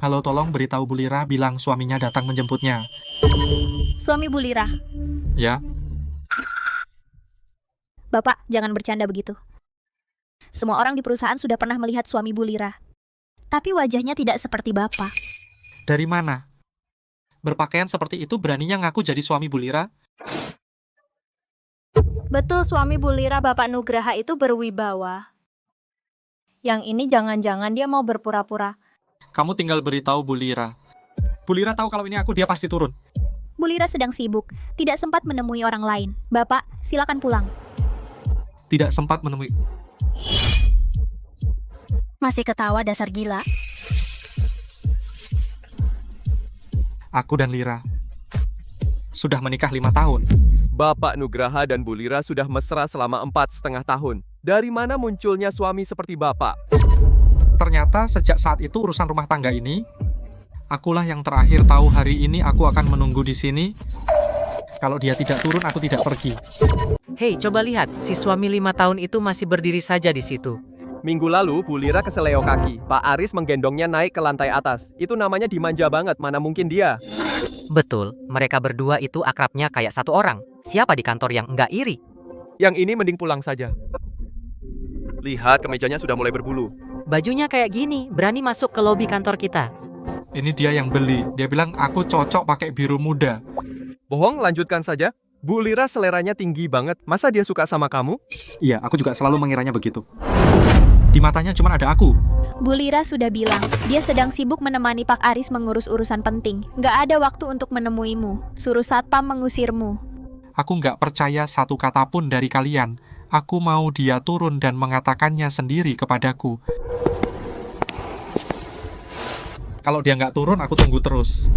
Halo, tolong beritahu Bu Lira bilang suaminya datang menjemputnya. Suami Bu Lira. Ya, Bapak, jangan bercanda begitu. Semua orang di perusahaan sudah pernah melihat suami Bu Lira. Tapi wajahnya tidak seperti Bapak. dari mana? Berpakaian seperti itu beraninya ngaku jadi suami Bu Lira? Betul, suami Bu Lira Bapak Nugraha itu berwibawa. Yang ini jangan-jangan dia mau berpura-pura. Kamu tinggal beritahu Bu Lira. Bu Lira tahu kalau ini aku, dia pasti turun. Bu Lira sedang sibuk, tidak sempat menemui orang lain. Bapak, silakan pulang. Tidak sempat menemui... Masih ketawa dasar gila. Aku dan Lira sudah menikah 5 tahun. Bapak Nugraha dan Bu Lira sudah mesra selama 4,5 tahun. Dari mana munculnya suami seperti Bapak? Ternyata sejak saat itu urusan rumah tangga ini, akulah yang terakhir tahu hari ini aku akan menunggu di sini. Kalau dia tidak turun, aku tidak pergi. Hei, coba lihat, si suami 5 tahun itu masih berdiri saja di situ. Minggu lalu, Bu Lira keseleo kaki. Pak Aris menggendongnya naik ke lantai atas. Itu namanya dimanja banget, mana mungkin dia. Betul, mereka berdua itu akrabnya kayak satu orang. Siapa di kantor yang enggak iri? Yang ini mending pulang saja. Lihat, kemejanya sudah mulai berbulu. Bajunya kayak gini, berani masuk ke lobi kantor kita. Ini dia yang beli. Dia bilang aku cocok pakai biru muda. Bohong, lanjutkan saja. Bu Lira seleranya tinggi banget. Masa dia suka sama kamu? Iya, aku juga selalu mengiranya begitu. Di matanya cuma ada aku. Bu Lira sudah bilang, dia sedang sibuk menemani Pak Aris mengurus urusan penting. Nggak ada waktu untuk menemuimu. Suruh satpam mengusirmu. Aku nggak percaya satu kata pun dari kalian. Aku mau dia turun dan mengatakannya sendiri kepadaku. Kalau dia nggak turun, aku tunggu terus.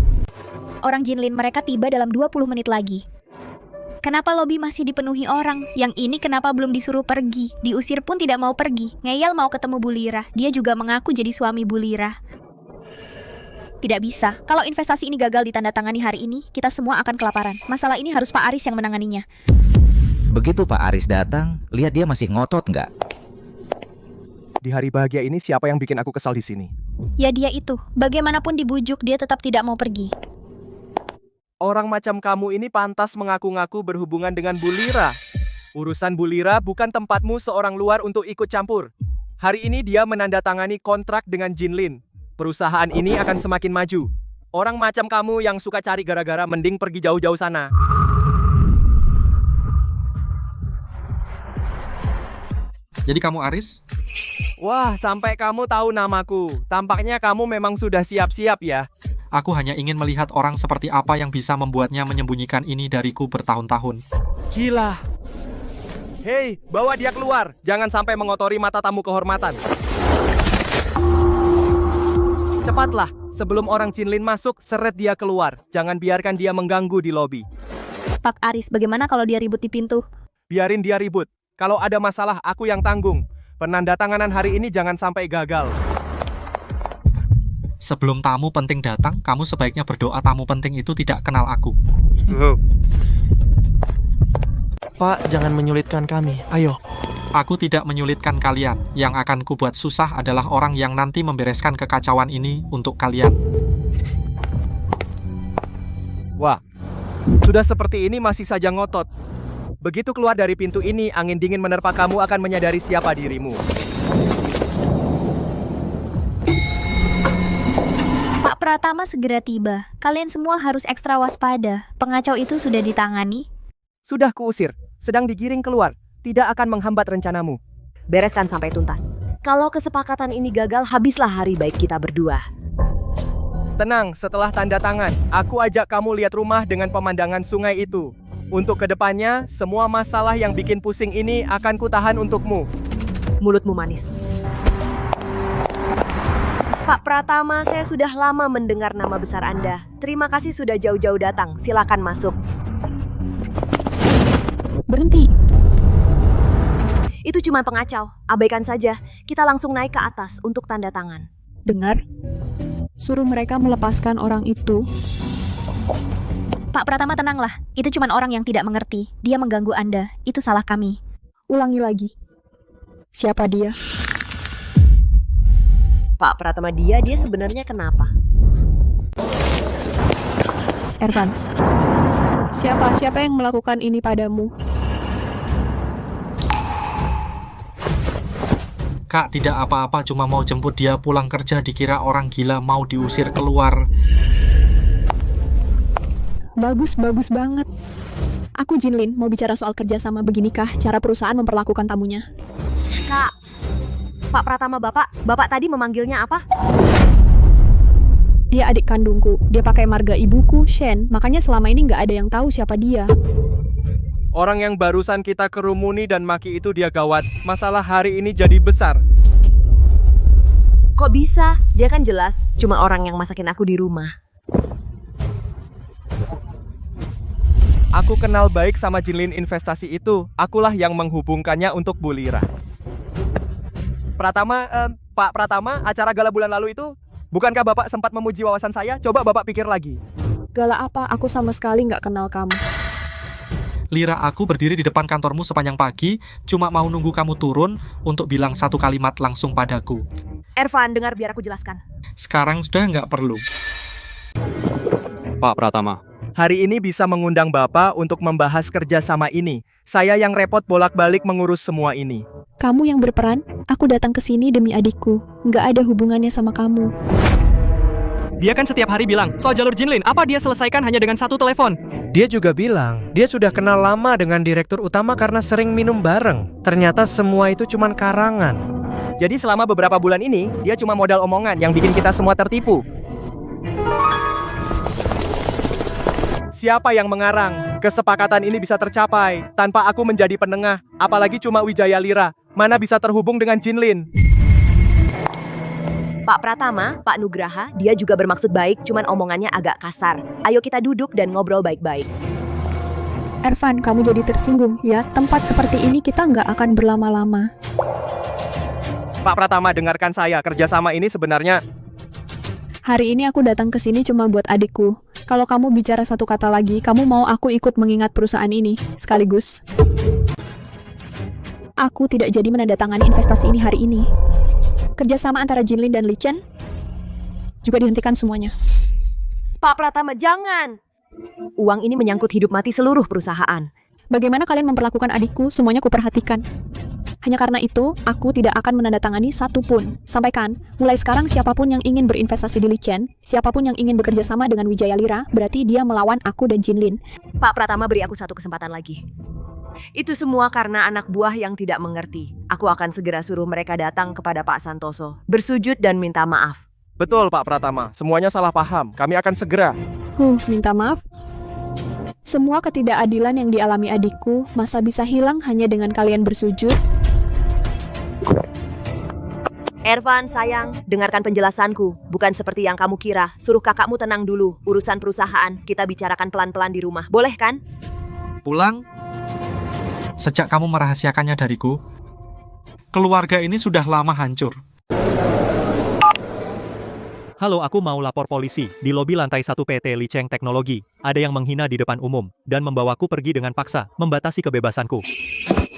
Orang Jinlin mereka tiba dalam 20 menit lagi. Kenapa lobi masih dipenuhi orang? Yang ini kenapa belum disuruh pergi? Diusir pun tidak mau pergi. Ngeyel mau ketemu Bu Lira. Dia juga mengaku jadi suami Bu Lira. Tidak bisa. Kalau investasi ini gagal ditandatangani hari ini, kita semua akan kelaparan. Masalah ini harus Pak Aris yang menanganinya. Begitu Pak Aris datang, lihat dia masih ngotot nggak? Di hari bahagia ini siapa yang bikin aku kesal di sini? Ya dia itu. Bagaimanapun dibujuk, dia tetap tidak mau pergi. Orang macam kamu ini pantas mengaku-ngaku berhubungan dengan Bu Lira. Urusan Bu Lira bukan tempatmu seorang luar untuk ikut campur. Hari ini dia menandatangani kontrak dengan Jinlin. Perusahaan ini akan semakin maju. Orang macam kamu yang suka cari gara-gara mending pergi jauh-jauh sana. Jadi kamu Aris? Wah, sampai kamu tahu namaku. Tampaknya kamu memang sudah siap-siap ya. Aku hanya ingin melihat orang seperti apa yang bisa membuatnya menyembunyikan ini dariku bertahun-tahun. Gila. Hei, bawa dia keluar. Jangan sampai mengotori mata tamu kehormatan. Cepatlah, sebelum orang Jinlin masuk, seret dia keluar. Jangan biarkan dia mengganggu di lobi. Pak Aris, bagaimana kalau dia ribut di pintu? Biarin dia ribut. Kalau ada masalah, aku yang tanggung. Penandatanganan hari ini jangan sampai gagal. Sebelum tamu penting datang, kamu sebaiknya berdoa tamu penting itu tidak kenal aku. Pak, jangan menyulitkan kami. Ayo. Aku tidak menyulitkan kalian. Yang akan kubuat susah adalah orang yang nanti membereskan kekacauan ini untuk kalian. Wah, sudah seperti ini masih saja ngotot. Begitu keluar dari pintu ini, angin dingin menerpa kamu akan menyadari siapa dirimu. Pak Pratama segera tiba. Kalian semua harus ekstra waspada. Pengacau itu sudah ditangani. Sudah kuusir, sedang digiring keluar. Tidak akan menghambat rencanamu. Bereskan sampai tuntas. Kalau kesepakatan ini gagal, habislah hari baik kita berdua. Tenang, setelah tanda tangan, aku ajak kamu lihat rumah dengan pemandangan sungai itu. Untuk kedepannya, semua masalah yang bikin pusing ini akan kutahan untukmu. Mulutmu manis. Pak Pratama, saya sudah lama mendengar nama besar Anda. Terima kasih sudah jauh-jauh datang. Silakan masuk. Berhenti. Itu cuma pengacau. Abaikan saja. Kita langsung naik ke atas untuk tanda tangan. Dengar? Suruh mereka melepaskan orang itu. Pak Pratama, tenanglah. Itu cuma orang yang tidak mengerti. Dia mengganggu Anda. Itu salah kami. Ulangi lagi. Siapa dia? Pak Pratama, dia sebenarnya kenapa? Ervan, siapa yang melakukan ini padamu? Kak, tidak apa-apa, cuma mau jemput dia pulang kerja, dikira orang gila mau diusir keluar. Bagus banget. Aku Jinlin, mau bicara soal kerjasama. Beginikah cara perusahaan memperlakukan tamunya? Kak, Pak Pratama, Bapak tadi memanggilnya apa? Dia adik kandungku. Dia pakai marga ibuku, Shen. Makanya selama ini nggak ada yang tahu siapa dia. Orang yang barusan kita kerumuni dan maki itu dia gawat. Masalah hari ini jadi besar. Kok bisa? Dia kan jelas cuma orang yang masakin aku di rumah. Aku kenal baik sama Jinlin investasi itu. Akulah yang menghubungkannya untuk Bu Lira. Pak Pratama, acara gala bulan lalu itu, bukankah Bapak sempat memuji wawasan saya? Coba Bapak pikir lagi. Gala apa? Aku sama sekali nggak kenal kamu. Lira, aku berdiri di depan kantormu sepanjang pagi, cuma mau nunggu kamu turun untuk bilang satu kalimat langsung padaku. Ervan, dengar biar aku jelaskan. Sekarang sudah nggak perlu. Pak Pratama, Hari ini bisa mengundang Bapak untuk membahas kerjasama ini. Saya yang repot bolak-balik mengurus semua ini. Kamu yang berperan? Aku datang ke sini demi adikku. Nggak ada hubungannya sama kamu. Dia kan setiap hari bilang soal jalur Jinlin, apa dia selesaikan hanya dengan satu telepon? Dia juga bilang, dia sudah kenal lama dengan direktur utama karena sering minum bareng. Ternyata semua itu cuma karangan. Jadi selama beberapa bulan ini, dia cuma modal omongan yang bikin kita semua tertipu. Siapa yang mengarang? Kesepakatan ini bisa tercapai tanpa aku menjadi penengah, apalagi cuma Wijaya Lira. Mana bisa terhubung dengan Jinlin? Pak Pratama, Pak Nugraha, dia juga bermaksud baik, cuman omongannya agak kasar. Ayo kita duduk dan ngobrol baik-baik. Ervan, kamu jadi tersinggung ya. Tempat seperti ini kita nggak akan berlama-lama. Pak Pratama, dengarkan saya. Kerjasama ini sebenarnya... Hari ini aku datang ke sini cuma buat adikku. Kalau kamu bicara satu kata lagi, kamu mau aku ikut mengingat perusahaan ini. Sekaligus, aku tidak jadi menandatangani investasi ini hari ini. Kerjasama antara Jinlin dan Li Chen juga dihentikan semuanya. Pak Pratama, jangan! Uang ini menyangkut hidup mati seluruh perusahaan. Bagaimana kalian memperlakukan adikku, semuanya kuperhatikan. Hanya karena itu, aku tidak akan menandatangani satu pun. Sampaikan, mulai sekarang siapapun yang ingin berinvestasi di Li Chen, siapapun yang ingin bekerja sama dengan Wijaya Lira, berarti dia melawan aku dan Jinlin. Pak Pratama, beri aku satu kesempatan lagi. Itu semua karena anak buah yang tidak mengerti. Aku akan segera suruh mereka datang kepada Pak Santoso, bersujud dan minta maaf. Betul, Pak Pratama. Semuanya salah paham. Kami akan segera. Minta maaf? Semua ketidakadilan yang dialami adikku, masa bisa hilang hanya dengan kalian bersujud? Ervan, sayang, dengarkan penjelasanku. Bukan seperti yang kamu kira. Suruh kakakmu tenang dulu. Urusan perusahaan, kita bicarakan pelan-pelan di rumah. Boleh kan? Pulang? Sejak kamu merahasiakannya dariku, keluarga ini sudah lama hancur. Halo, aku mau lapor polisi. Di lobi lantai 1 PT Li Cheng Teknologi, ada yang menghina di depan umum dan membawaku pergi dengan paksa, membatasi kebebasanku.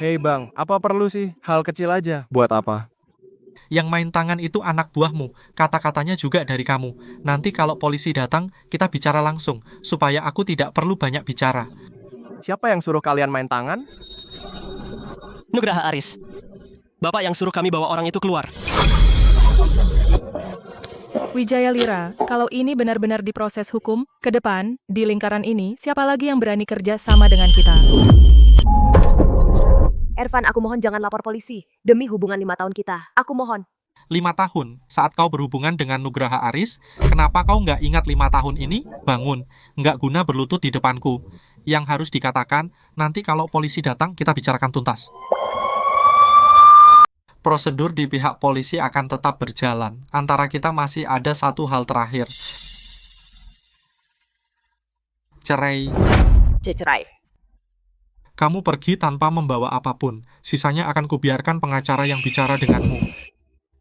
Hei bang, apa perlu sih? Hal kecil aja. Buat apa? Yang main tangan itu anak buahmu, kata-katanya juga dari kamu. Nanti kalau polisi datang, kita bicara langsung, supaya aku tidak perlu banyak bicara. Siapa yang suruh kalian main tangan? Nugraha Aris. Bapak yang suruh kami bawa orang itu keluar. Wijaya Lira, kalau ini benar-benar diproses hukum, ke depan, di lingkaran ini, siapa lagi yang berani kerja sama dengan kita? Ervan, aku mohon jangan lapor polisi. Demi hubungan 5 tahun kita. Aku mohon. 5 tahun, saat kau berhubungan dengan Nugraha Aris, kenapa kau nggak ingat 5 tahun ini? Bangun, nggak guna berlutut di depanku. Yang harus dikatakan, nanti kalau polisi datang, kita bicarakan tuntas. Prosedur di pihak polisi akan tetap berjalan. Antara kita masih ada satu hal terakhir. Cerai. Cerai. Kamu pergi tanpa membawa apapun. Sisanya akan kubiarkan pengacara yang bicara denganmu.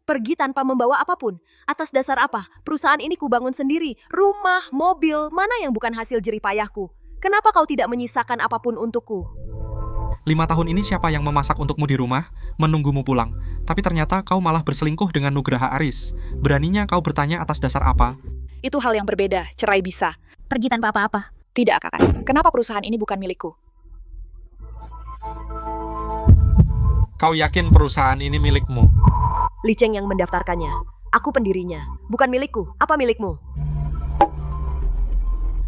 Pergi tanpa membawa apapun? Atas dasar apa? Perusahaan ini kubangun sendiri. Rumah, mobil, mana yang bukan hasil jerih payahku? Kenapa kau tidak menyisakan apapun untukku? 5 tahun ini siapa yang memasak untukmu di rumah, menunggumu pulang. Tapi ternyata kau malah berselingkuh dengan Nugraha Aris. Beraninya kau bertanya atas dasar apa? Itu hal yang berbeda, cerai bisa. Pergi tanpa apa-apa. Tidak, Kakak. Kenapa perusahaan ini bukan milikku? Kau yakin perusahaan ini milikmu? Li Cheng yang mendaftarkannya. Aku pendirinya. Bukan milikku. Apa milikmu?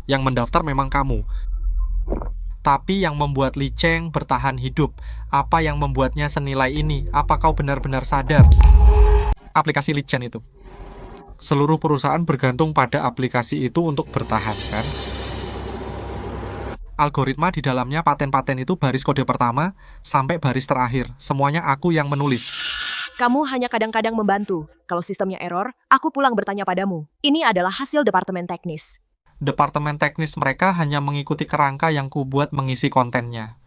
Yang mendaftar memang kamu. Tapi yang membuat Li Cheng bertahan hidup, apa yang membuatnya senilai ini? Apa kau benar-benar sadar? Aplikasi Li Cheng itu. Seluruh perusahaan bergantung pada aplikasi itu untuk bertahan, kan? Algoritma di dalamnya paten-paten itu baris kode pertama sampai baris terakhir. Semuanya aku yang menulis. Kamu hanya kadang-kadang membantu. Kalau sistemnya error, aku pulang bertanya padamu. Ini adalah hasil departemen teknis. Departemen teknis mereka hanya mengikuti kerangka yang kubuat mengisi kontennya.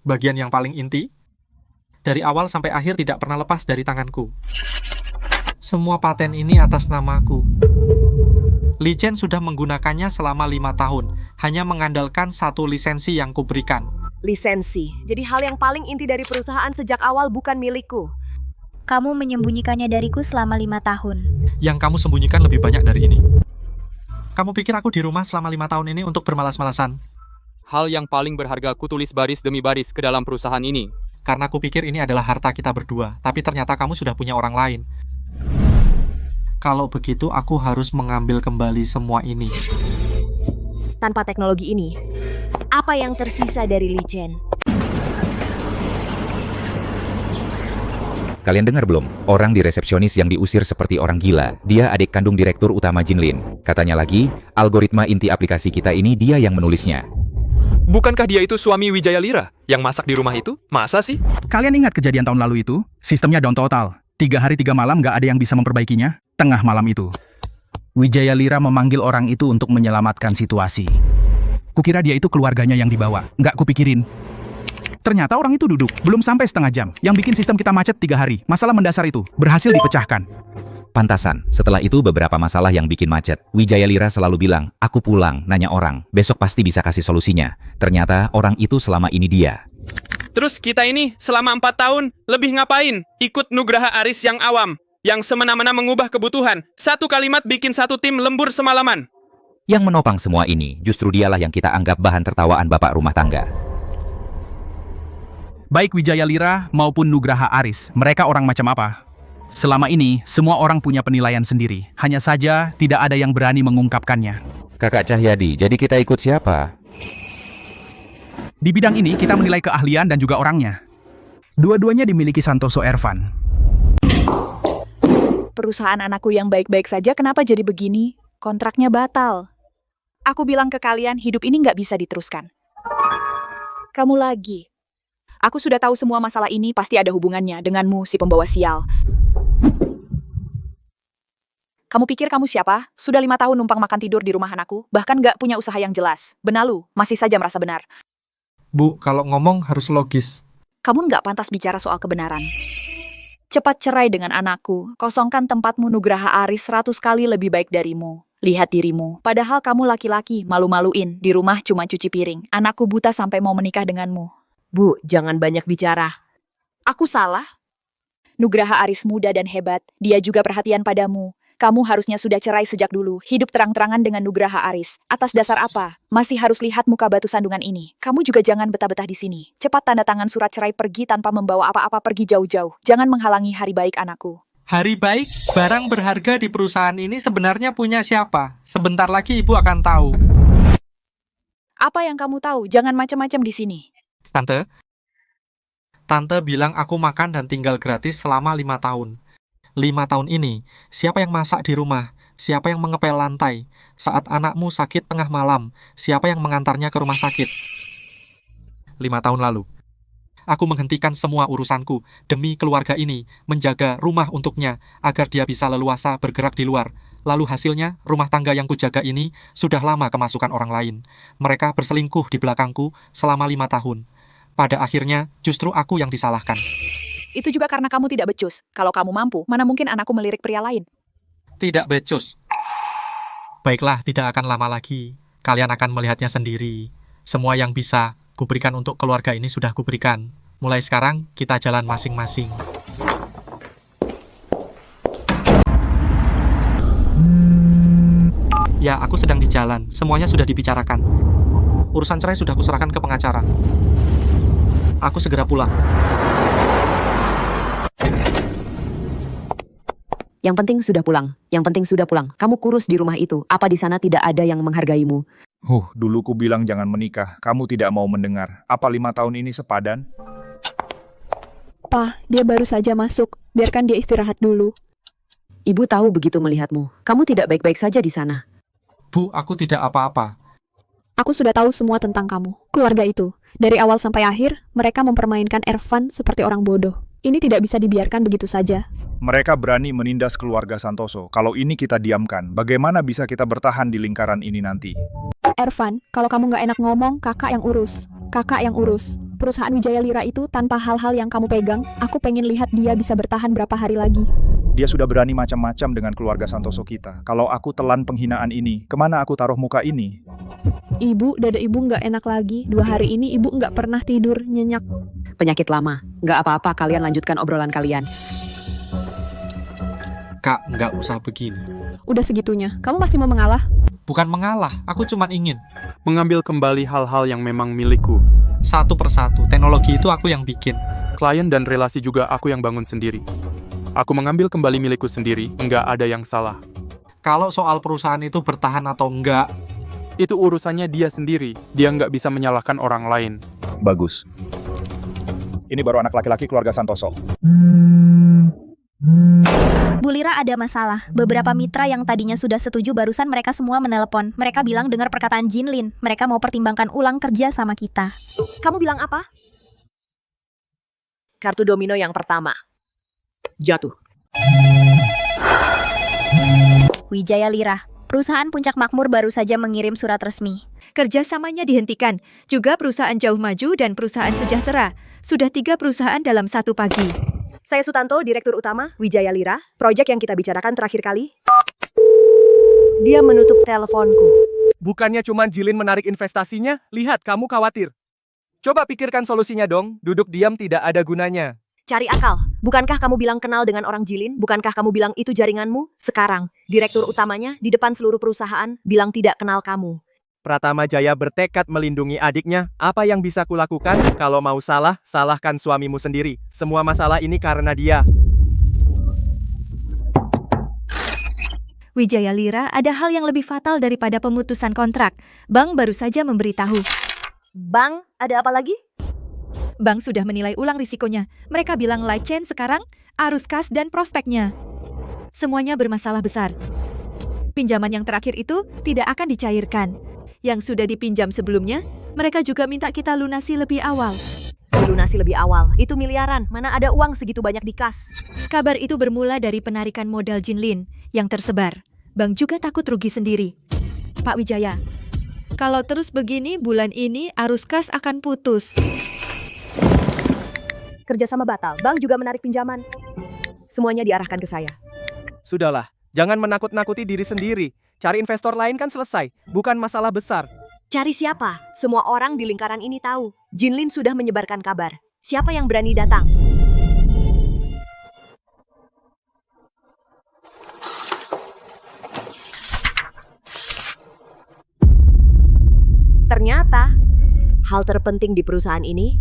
Bagian yang paling inti, dari awal sampai akhir tidak pernah lepas dari tanganku. Semua paten ini atas namaku. Li Cheng sudah menggunakannya selama 5 tahun, hanya mengandalkan satu lisensi yang kuberikan. Lisensi. Jadi hal yang paling inti dari perusahaan sejak awal bukan milikku. Kamu menyembunyikannya dariku selama 5 tahun. Yang kamu sembunyikan lebih banyak dari ini. Kamu pikir aku di rumah selama 5 tahun ini untuk bermalas-malasan? Hal yang paling berharga ku tulis baris demi baris ke dalam perusahaan ini. Karena aku pikir ini adalah harta kita berdua, tapi ternyata kamu sudah punya orang lain. Kalau begitu, aku harus mengambil kembali semua ini. Tanpa teknologi ini, apa yang tersisa dari Li Cheng? Kalian dengar belum? Orang di resepsionis yang diusir seperti orang gila. Dia adik kandung direktur utama Jinlin. Katanya lagi, algoritma inti aplikasi kita ini dia yang menulisnya. Bukankah dia itu suami Wijaya Lira yang masak di rumah itu? Masa sih? Kalian ingat kejadian tahun lalu itu? Sistemnya down total. 3 hari 3 malam gak ada yang bisa memperbaikinya. Tengah malam itu, Wijaya Lira memanggil orang itu untuk menyelamatkan situasi. Kukira dia itu keluarganya yang dibawa. Nggak kupikirin. Ternyata orang itu duduk, belum sampai setengah jam. Yang bikin sistem kita macet 3 hari. Masalah mendasar itu berhasil dipecahkan. Pantasan, setelah itu beberapa masalah yang bikin macet. Wijaya Lira selalu bilang, aku pulang, nanya orang. Besok pasti bisa kasih solusinya. Ternyata orang itu selama ini dia. Terus kita ini selama 4 tahun lebih ngapain? Ikut Nugraha Aris yang awam, yang semena-mena mengubah kebutuhan. Satu kalimat bikin satu tim lembur semalaman. Yang menopang semua ini, justru dialah yang kita anggap bahan tertawaan bapak rumah tangga. Baik Wijaya Lira maupun Nugraha Aris, mereka orang macam apa? Selama ini, semua orang punya penilaian sendiri. Hanya saja, tidak ada yang berani mengungkapkannya. Kakak Cahyadi, jadi kita ikut siapa? Di bidang ini, kita menilai keahlian dan juga orangnya. Dua-duanya dimiliki Santoso Ervan. Perusahaan anakku yang baik-baik saja kenapa jadi begini? Kontraknya batal. Aku bilang ke kalian, hidup ini nggak bisa diteruskan. Kamu lagi. Aku sudah tahu semua masalah ini pasti ada hubungannya denganmu, si pembawa sial. Kamu pikir kamu siapa? Sudah 5 tahun numpang makan tidur di rumah anakku, bahkan nggak punya usaha yang jelas. Benalu, masih saja merasa benar. Bu, kalau ngomong harus logis. Kamu nggak pantas bicara soal kebenaran. Cepat cerai dengan anakku, kosongkan tempatmu. Nugraha Aris 100 kali lebih baik darimu. Lihat dirimu, padahal kamu laki-laki, malu-maluin, di rumah cuma cuci piring. Anakku buta sampai mau menikah denganmu. Bu, jangan banyak bicara. Aku salah? Nugraha Aris muda dan hebat, dia juga perhatian padamu. Kamu harusnya sudah cerai sejak dulu, hidup terang-terangan dengan Nugraha Aris. Atas dasar apa? Masih harus lihat muka batu sandungan ini. Kamu juga jangan betah-betah di sini. Cepat tanda tangan surat cerai, pergi tanpa membawa apa-apa, pergi jauh-jauh. Jangan menghalangi hari baik anakku. Hari baik, barang berharga di perusahaan ini sebenarnya punya siapa? Sebentar lagi ibu akan tahu. Apa yang kamu tahu? Jangan macam-macam di sini. Tante bilang aku makan dan tinggal gratis selama 5 tahun. 5 tahun ini, siapa yang masak di rumah? Siapa yang mengepel lantai? Saat anakmu sakit tengah malam, siapa yang mengantarnya ke rumah sakit? 5 tahun lalu. Aku menghentikan semua urusanku demi keluarga ini, menjaga rumah untuknya, agar dia bisa leluasa bergerak di luar. Lalu hasilnya, rumah tangga yang kujaga ini sudah lama kemasukan orang lain. Mereka berselingkuh di belakangku selama 5 tahun. Pada akhirnya, justru aku yang disalahkan. Itu juga karena kamu tidak becus. Kalau kamu mampu, mana mungkin anakku melirik pria lain? Tidak becus. Baiklah, tidak akan lama lagi. Kalian akan melihatnya sendiri. Semua yang bisa, Kuberikan untuk keluarga ini sudah kuberikan. Mulai sekarang, kita jalan masing-masing. Ya, aku sedang di jalan. Semuanya sudah dibicarakan. Urusan cerai sudah kuserahkan ke pengacara. Aku segera pulang. Yang penting sudah pulang. Yang penting sudah pulang. Kamu kurus di rumah itu. Apa di sana tidak ada yang menghargaimu? Dulu ku bilang jangan menikah. Kamu tidak mau mendengar. Apa 5 tahun ini sepadan? Pa, dia baru saja masuk. Biarkan dia istirahat dulu. Ibu tahu begitu melihatmu. Kamu tidak baik-baik saja di sana. Bu, aku tidak apa-apa. Aku sudah tahu semua tentang kamu, keluarga itu. Dari awal sampai akhir, mereka mempermainkan Ervan seperti orang bodoh. Ini tidak bisa dibiarkan begitu saja. Mereka berani menindas keluarga Santoso. Kalau ini kita diamkan, bagaimana bisa kita bertahan di lingkaran ini nanti? Ervan, kalau kamu nggak enak ngomong, kakak yang urus. Kakak yang urus. Perusahaan Wijaya Lira itu tanpa hal-hal yang kamu pegang, aku pengen lihat dia bisa bertahan berapa hari lagi. Dia sudah berani macam-macam dengan keluarga Santoso kita. Kalau aku telan penghinaan ini, kemana aku taruh muka ini? Ibu, dada ibu nggak enak lagi. 2 hari ini ibu nggak pernah tidur, nyenyak. Penyakit lama. Nggak apa-apa, kalian lanjutkan obrolan kalian. Kak, nggak usah begini. Udah segitunya, kamu masih mau mengalah? Bukan mengalah, aku cuma ingin mengambil kembali hal-hal yang memang milikku. Satu persatu, teknologi itu aku yang bikin. Klien dan relasi juga aku yang bangun sendiri. Aku mengambil kembali milikku sendiri, nggak ada yang salah. Kalau soal perusahaan itu bertahan atau enggak, itu urusannya dia sendiri. Dia nggak bisa menyalahkan orang lain. Bagus. Ini baru anak laki-laki keluarga Santoso. Bu Lira ada masalah. Beberapa mitra yang tadinya sudah setuju barusan mereka semua menelepon. Mereka bilang dengar perkataan Jinlin. Mereka mau pertimbangkan ulang kerja sama kita. Kamu bilang apa? Kartu domino yang pertama. Jatuh. Wijaya Lira. Perusahaan Puncak Makmur baru saja mengirim surat resmi. Kerjasamanya dihentikan. Juga perusahaan Jauh Maju dan perusahaan Sejahtera. Sudah 3 perusahaan dalam 1 pagi. Saya Sutanto, Direktur Utama Wijaya Lira. Proyek yang kita bicarakan terakhir kali. Dia menutup teleponku. Bukannya cuma Jilin menarik investasinya, lihat kamu khawatir. Coba pikirkan solusinya dong, duduk diam tidak ada gunanya. Cari akal. Bukankah kamu bilang kenal dengan orang Jilin? Bukankah kamu bilang itu jaringanmu? Sekarang, Direktur Utamanya di depan seluruh perusahaan bilang tidak kenal kamu. Pratama Jaya bertekad melindungi adiknya. Apa yang bisa kulakukan? Kalau mau salah, salahkan suamimu sendiri. Semua masalah ini karena dia. Wijaya Lira, ada hal yang lebih fatal daripada pemutusan kontrak. Bank baru saja memberitahu. Bank? Ada apa lagi? Bank sudah menilai ulang risikonya. Mereka bilang light chain sekarang, arus kas dan prospeknya. Semuanya bermasalah besar. Pinjaman yang terakhir itu tidak akan dicairkan. Yang sudah dipinjam sebelumnya, mereka juga minta kita lunasi lebih awal. Lunasi lebih awal? Itu miliaran. Mana ada uang segitu banyak di kas? Kabar itu bermula dari penarikan modal Jinlin yang tersebar. Bank juga takut rugi sendiri. Pak Wijaya, kalau terus begini bulan ini arus kas akan putus. Kerjasama batal. Bank juga menarik pinjaman. Semuanya diarahkan ke saya. Sudahlah, jangan menakut-nakuti diri sendiri. Cari investor lain kan selesai, bukan masalah besar. Cari siapa? Semua orang di lingkaran ini tahu. Jinlin sudah menyebarkan kabar. Siapa yang berani datang? Ternyata, hal terpenting di perusahaan ini,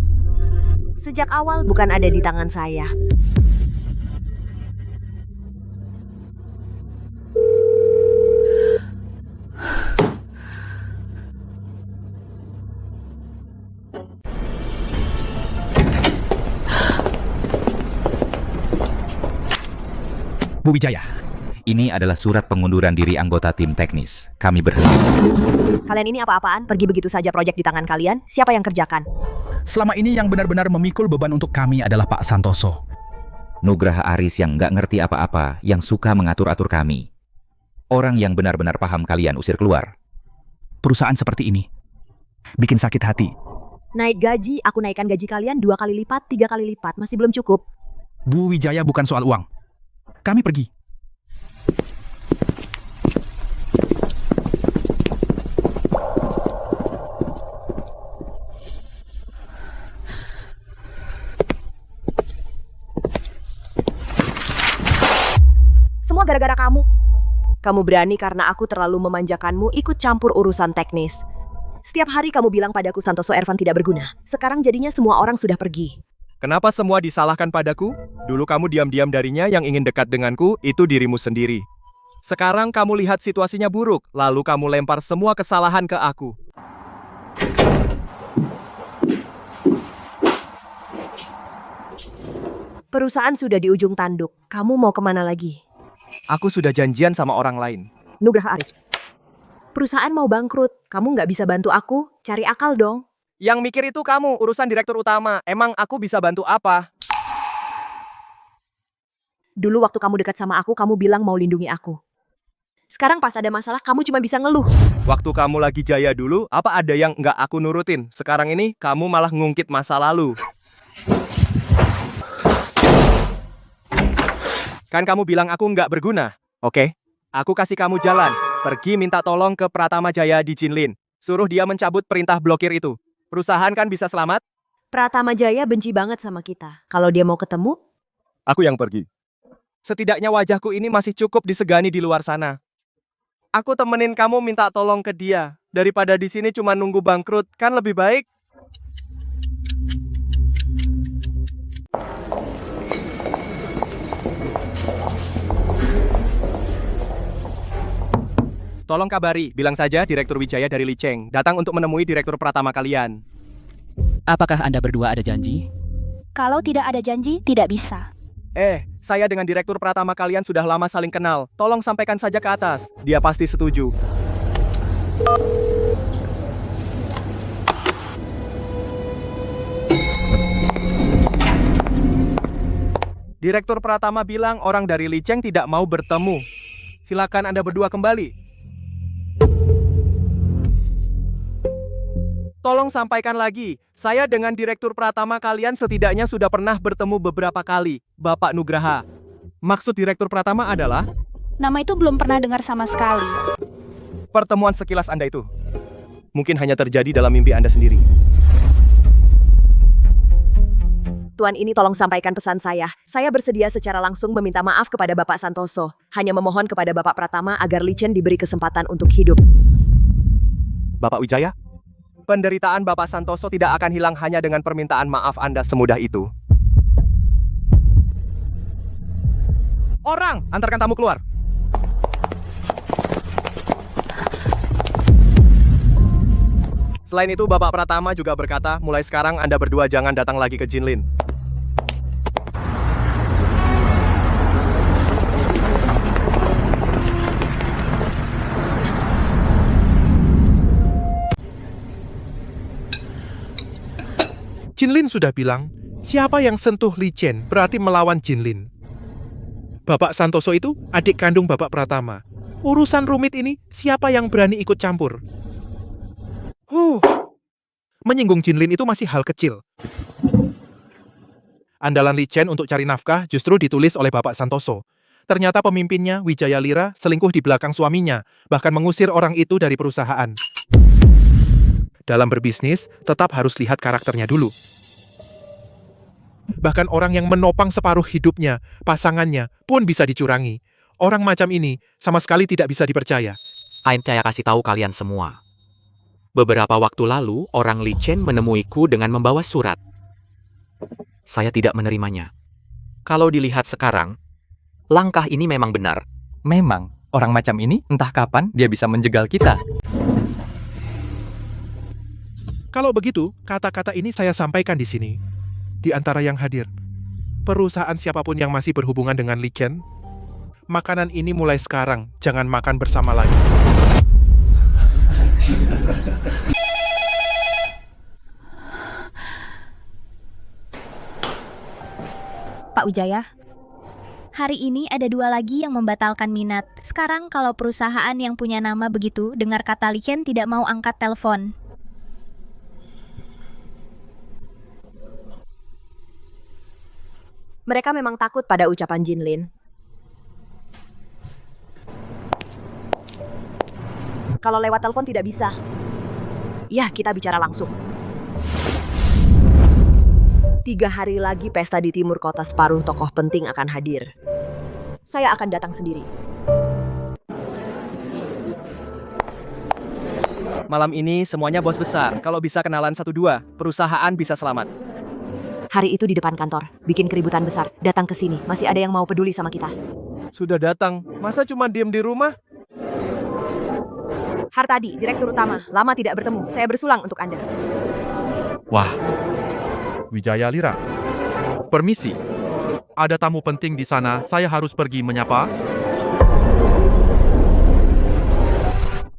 sejak awal bukan ada di tangan saya. Bu Wijaya, ini adalah surat pengunduran diri anggota tim teknis. Kami berhenti. Kalian ini apa-apaan? Pergi begitu saja proyek di tangan kalian? Siapa yang kerjakan? Selama ini yang benar-benar memikul beban untuk kami adalah Pak Santoso. Nugraha Aris yang nggak ngerti apa-apa, yang suka mengatur-atur kami. Orang yang benar-benar paham kalian usir keluar. Perusahaan seperti ini bikin sakit hati. Naik gaji, aku naikkan gaji kalian 2 kali lipat, 3 kali lipat. Masih belum cukup. Bu Wijaya, bukan soal uang. Kami pergi. semua gara-gara kamu. Kamu berani karena aku terlalu memanjakanmu ikut campur urusan teknis. Setiap hari kamu bilang padaku Santoso Ervan tidak berguna. Sekarang jadinya semua orang sudah pergi. Kenapa semua disalahkan padaku? Dulu kamu diam-diam darinya, yang ingin dekat denganku itu dirimu sendiri. Sekarang kamu lihat situasinya buruk, lalu kamu lempar semua kesalahan ke aku. Perusahaan sudah di ujung tanduk. Kamu mau kemana lagi? Aku sudah janjian sama orang lain. Nugraha Aris. Perusahaan mau bangkrut. Kamu nggak bisa bantu aku? Cari akal dong. Yang mikir itu kamu, urusan direktur utama. Emang aku bisa bantu apa? Dulu waktu kamu dekat sama aku, kamu bilang mau lindungi aku. Sekarang pas ada masalah, kamu cuma bisa ngeluh. Waktu kamu lagi jaya dulu, apa ada yang nggak aku nurutin? Sekarang ini, kamu malah ngungkit masa lalu. Kan kamu bilang aku nggak berguna. Oke, aku kasih kamu jalan. Pergi minta tolong ke Pratama Jaya di Jinlin. Suruh dia mencabut perintah blokir itu. Perusahaan kan bisa selamat? Pratama Jaya benci banget sama kita. Kalau dia mau ketemu, aku yang pergi. Setidaknya wajahku ini masih cukup disegani di luar sana. Aku temenin kamu minta tolong ke dia. Daripada di sini cuma nunggu bangkrut, kan lebih baik. Tolong kabari, bilang saja Direktur Wijaya dari Li Cheng datang untuk menemui Direktur Pratama kalian. Apakah Anda berdua ada janji? Kalau tidak ada janji, tidak bisa. Saya dengan Direktur Pratama kalian sudah lama saling kenal. Tolong sampaikan saja ke atas. Dia pasti setuju. Direktur Pratama bilang orang dari Li Cheng tidak mau bertemu. Silakan Anda berdua kembali. Tolong sampaikan lagi, saya dengan Direktur Pratama kalian setidaknya sudah pernah bertemu beberapa kali, Bapak Nugraha. Maksud Direktur Pratama adalah? Nama itu belum pernah dengar sama sekali. Pertemuan sekilas Anda itu mungkin hanya terjadi dalam mimpi Anda sendiri. Tuan ini tolong sampaikan pesan saya. Saya bersedia secara langsung meminta maaf kepada Bapak Santoso. Hanya memohon kepada Bapak Pratama agar Li Chen diberi kesempatan untuk hidup. Bapak Wijaya? Penderitaan Bapak Santoso tidak akan hilang hanya dengan permintaan maaf Anda semudah itu. Orang, antarkan tamu keluar. Selain itu, Bapak Pratama juga berkata, mulai sekarang Anda berdua jangan datang lagi ke Jinlin. Jinlin sudah bilang, siapa yang sentuh Li Chen berarti melawan Jinlin. Bapak Santoso itu adik kandung Bapak Pratama. Urusan rumit ini, siapa yang berani ikut campur? Menyinggung Jinlin itu masih hal kecil. Andalan Li Chen untuk cari nafkah justru ditulis oleh Bapak Santoso. Ternyata pemimpinnya, Wijaya Lira, selingkuh di belakang suaminya, bahkan mengusir orang itu dari perusahaan. Dalam berbisnis, tetap harus lihat karakternya dulu. Bahkan orang yang menopang separuh hidupnya, pasangannya, pun bisa dicurangi. Orang macam ini sama sekali tidak bisa dipercaya. Saya kasih tahu kalian semua. Beberapa waktu lalu, orang Li Chen menemuiku dengan membawa surat. Saya tidak menerimanya. Kalau dilihat sekarang, langkah ini memang benar. Memang, orang macam ini entah kapan dia bisa menjegal kita. Kalau begitu, kata-kata ini saya sampaikan di sini. Di antara yang hadir, perusahaan siapapun yang masih berhubungan dengan Li Chen, makanan ini mulai sekarang jangan makan bersama lagi. Pak Wijaya, hari ini ada 2 lagi yang membatalkan minat. Sekarang kalau perusahaan yang punya nama begitu dengar kata Li Chen tidak mau angkat telepon. Mereka memang takut pada ucapan Jinlin. Kalau lewat telepon tidak bisa. Ya, kita bicara langsung. 3 hari lagi pesta di timur kota, separuh tokoh penting akan hadir. saya akan datang sendiri. Malam ini semuanya bos besar. Kalau bisa kenalan 1-2, perusahaan bisa selamat. Hari itu di depan kantor, bikin keributan besar. Datang ke sini, masih ada yang mau peduli sama kita. Sudah datang, masa cuma diem di rumah? Hartadi, Direktur Utama, lama tidak bertemu. Saya bersulang untuk Anda. Wah, Wijaya Lira. Permisi. Ada tamu penting di sana, saya harus pergi menyapa.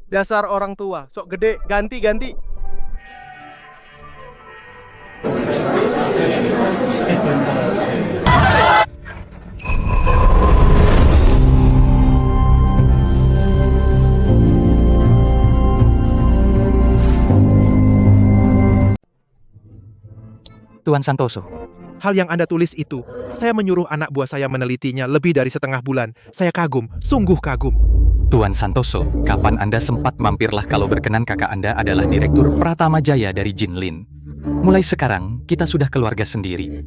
Dasar orang tua, sok gede, ganti-ganti. Tuan Santoso. Hal yang Anda tulis itu, saya menyuruh anak buah saya menelitinya lebih dari setengah bulan. Saya kagum, sungguh kagum. Tuan Santoso, kapan Anda sempat mampirlah kalau berkenan kakak Anda adalah Direktur Pratama Jaya dari Jinlin. Mulai sekarang, kita sudah keluarga sendiri.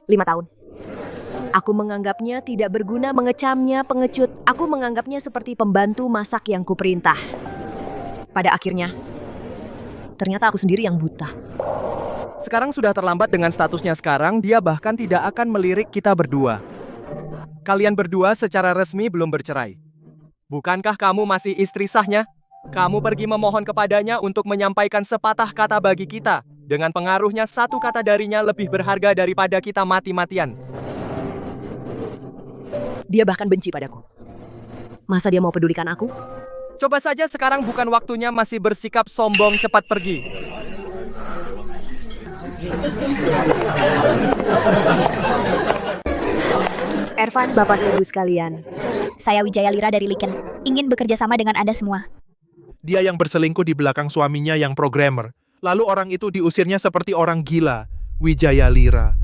Lima tahun. Aku menganggapnya tidak berguna, mengecamnya pengecut. Aku menganggapnya seperti pembantu masak yang kuperintah. Pada akhirnya, ternyata aku sendiri yang buta. Sekarang sudah terlambat dengan statusnya sekarang, dia bahkan tidak akan melirik kita berdua. Kalian berdua secara resmi belum bercerai. Bukankah kamu masih istri sahnya? Kamu pergi memohon kepadanya untuk menyampaikan sepatah kata bagi kita. Dengan pengaruhnya, satu kata darinya lebih berharga daripada kita mati-matian. Dia bahkan benci padaku. Masa dia mau pedulikan aku? Coba saja sekarang bukan waktunya masih bersikap sombong, cepat pergi. Ervan, Bapak Ibu sekalian. Saya Wijaya Lira dari Liken. Ingin bekerja sama dengan Anda semua. Dia yang berselingkuh di belakang suaminya yang programmer. Lalu orang itu diusirnya seperti orang gila. Wijaya Lira.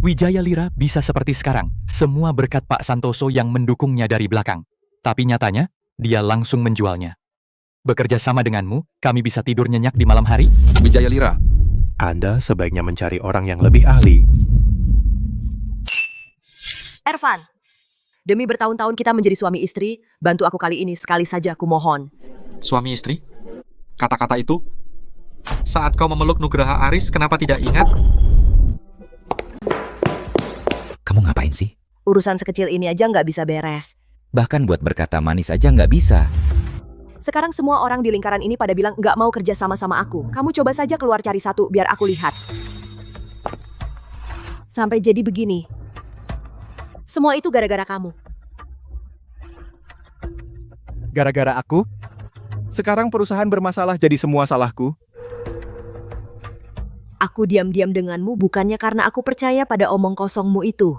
Wijaya Lira bisa seperti sekarang, semua berkat Pak Santoso yang mendukungnya dari belakang. Tapi nyatanya, dia langsung menjualnya. Bekerja sama denganmu, kami bisa tidur nyenyak di malam hari? Wijaya Lira, Anda sebaiknya mencari orang yang lebih ahli. Ervan, demi bertahun-tahun kita menjadi suami istri, bantu aku kali ini sekali saja, aku mohon. Suami istri? Kata-kata itu? Saat kau memeluk Nugraha Aris, kenapa tidak ingat? Kamu ngapain sih? Urusan sekecil ini aja nggak bisa beres. Bahkan buat berkata manis aja nggak bisa. Sekarang semua orang di lingkaran ini pada bilang nggak mau kerja sama aku. Kamu coba saja keluar cari satu, biar aku lihat. Sampai jadi begini. Semua itu gara-gara kamu. Gara-gara aku? Sekarang perusahaan bermasalah jadi semua salahku? Aku diam-diam denganmu bukannya karena aku percaya pada omong kosongmu itu.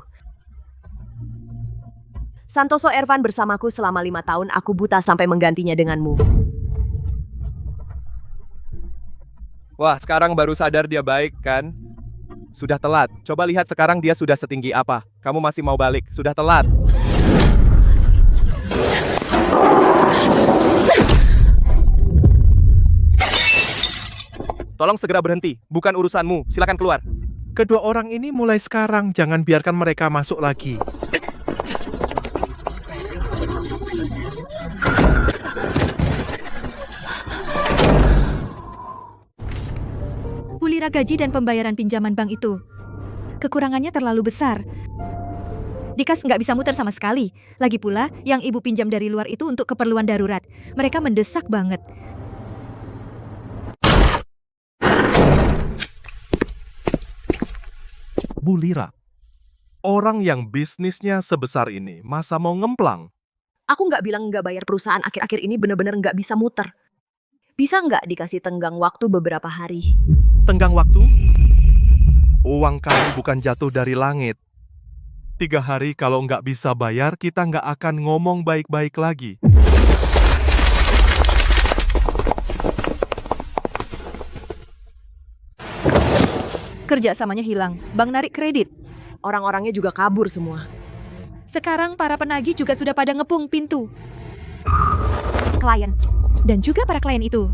Santoso Ervan bersamaku selama 5 tahun, aku buta sampai menggantinya denganmu. Wah, sekarang baru sadar dia baik, kan? Sudah telat. Coba lihat sekarang dia sudah setinggi apa. Kamu masih mau balik. Sudah telat. Tolong segera berhenti. Bukan urusanmu. Silakan keluar. Kedua orang ini mulai sekarang, jangan biarkan mereka masuk lagi. Bulira gaji dan pembayaran pinjaman bank itu. Kekurangannya terlalu besar. Dikas nggak bisa muter sama sekali. Lagi pula, yang ibu pinjam dari luar itu untuk keperluan darurat. Mereka mendesak banget. Bulira, orang yang bisnisnya sebesar ini, masa mau ngemplang? Aku nggak bilang nggak bayar perusahaan akhir-akhir ini benar-benar nggak bisa muter. Bisa nggak dikasih tenggang waktu beberapa hari? Tenggang waktu? Uang kamu bukan jatuh dari langit. 3 hari kalau nggak bisa bayar, kita nggak akan ngomong baik-baik lagi. Kerjasamanya hilang. Bank narik kredit. Orang-orangnya juga kabur semua. Sekarang para penagih juga sudah pada ngepung pintu. Klien. Dan juga para klien itu.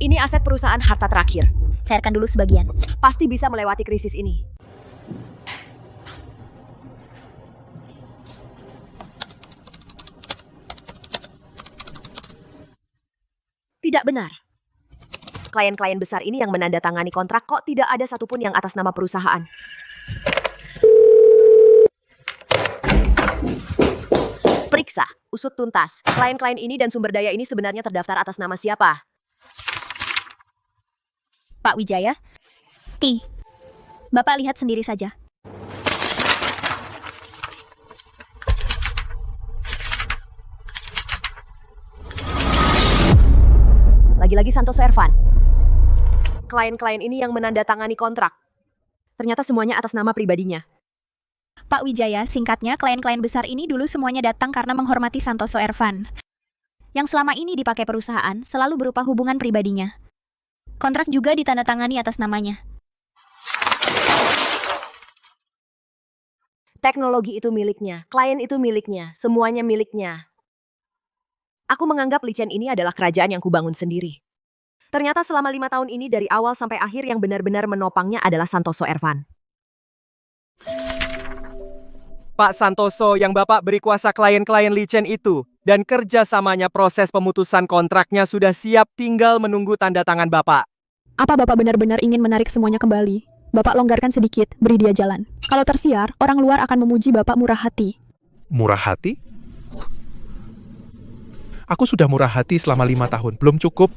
Ini aset perusahaan harta terakhir. Cairkan dulu sebagian. Pasti bisa melewati krisis ini. Tidak benar. Klien-klien besar ini yang menandatangani kontrak kok tidak ada satupun yang atas nama perusahaan. Periksa, usut tuntas. Klien-klien ini dan sumber daya ini sebenarnya terdaftar atas nama siapa? Pak Wijaya? Bapak lihat sendiri saja. Lagi-lagi Santoso Ervan. Klien-klien ini yang menandatangani kontrak. Ternyata semuanya atas nama pribadinya. Pak Wijaya, singkatnya, klien-klien besar ini dulu semuanya datang karena menghormati Santoso Ervan. Yang selama ini dipakai perusahaan selalu berupa hubungan pribadinya. Kontrak juga ditandatangani atas namanya. Teknologi itu miliknya, klien itu miliknya, semuanya miliknya. Aku menganggap Li Chen ini adalah kerajaan yang kubangun sendiri. Ternyata selama 5 tahun ini dari awal sampai akhir yang benar-benar menopangnya adalah Santoso Ervan. Pak Santoso yang Bapak beri kuasa klien-klien Li Chen itu, dan kerjasamanya proses pemutusan kontraknya sudah siap, tinggal menunggu tanda tangan Bapak. Apa Bapak benar-benar ingin menarik semuanya kembali? Bapak longgarkan sedikit, beri dia jalan. Kalau tersiar, orang luar akan memuji Bapak murah hati. Murah hati? Aku sudah murah hati selama 5 tahun, belum cukup.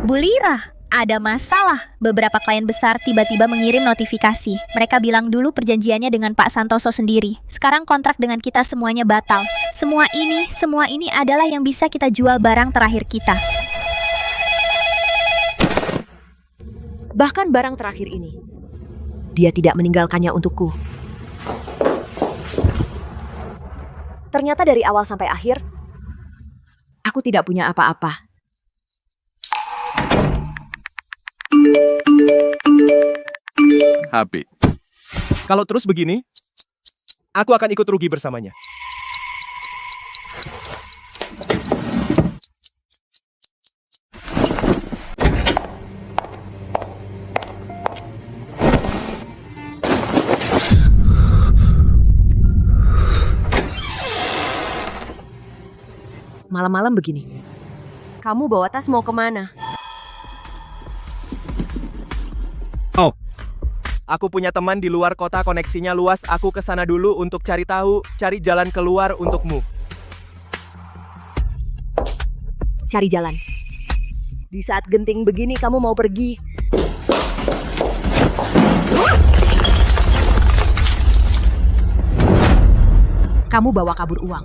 Bu Lira, ada masalah. Beberapa klien besar tiba-tiba mengirim notifikasi. Mereka bilang dulu perjanjiannya dengan Pak Santoso sendiri. Sekarang kontrak dengan kita semuanya batal. Semua ini adalah yang bisa kita jual barang terakhir kita. Bahkan barang terakhir ini, dia tidak meninggalkannya untukku. Ternyata dari awal sampai akhir, aku tidak punya apa-apa. HP. Kalau terus begini, aku akan ikut rugi bersamanya. Malam-malam begini. Kamu bawa tas mau kemana? Oh, aku punya teman di luar kota, koneksinya luas. Aku ke sana dulu untuk cari tahu, cari jalan keluar untukmu. Cari jalan. Di saat genting begini kamu mau pergi. Kamu bawa kabur uang.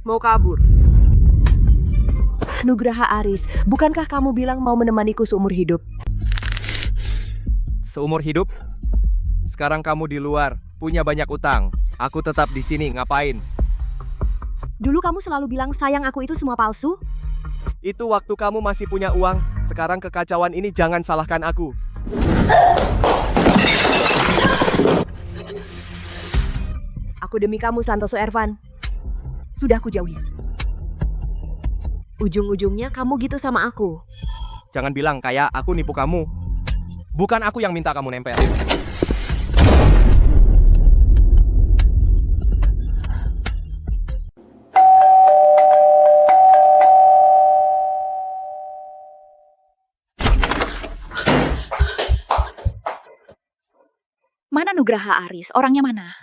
Mau kabur. Nugraha Aris, bukankah kamu bilang mau menemaniku seumur hidup? Seumur hidup? Sekarang kamu di luar, punya banyak utang. Aku tetap di sini, ngapain? Dulu kamu selalu bilang sayang aku itu semua palsu. Itu waktu kamu masih punya uang. Sekarang kekacauan ini jangan salahkan aku. Aku demi kamu, Santoso Ervan. Sudah kujauhi. Ujung-ujungnya kamu gitu sama aku. Jangan bilang kayak aku nipu kamu. Bukan aku yang minta kamu nempel. Mana Nugraha Aris? Orangnya mana?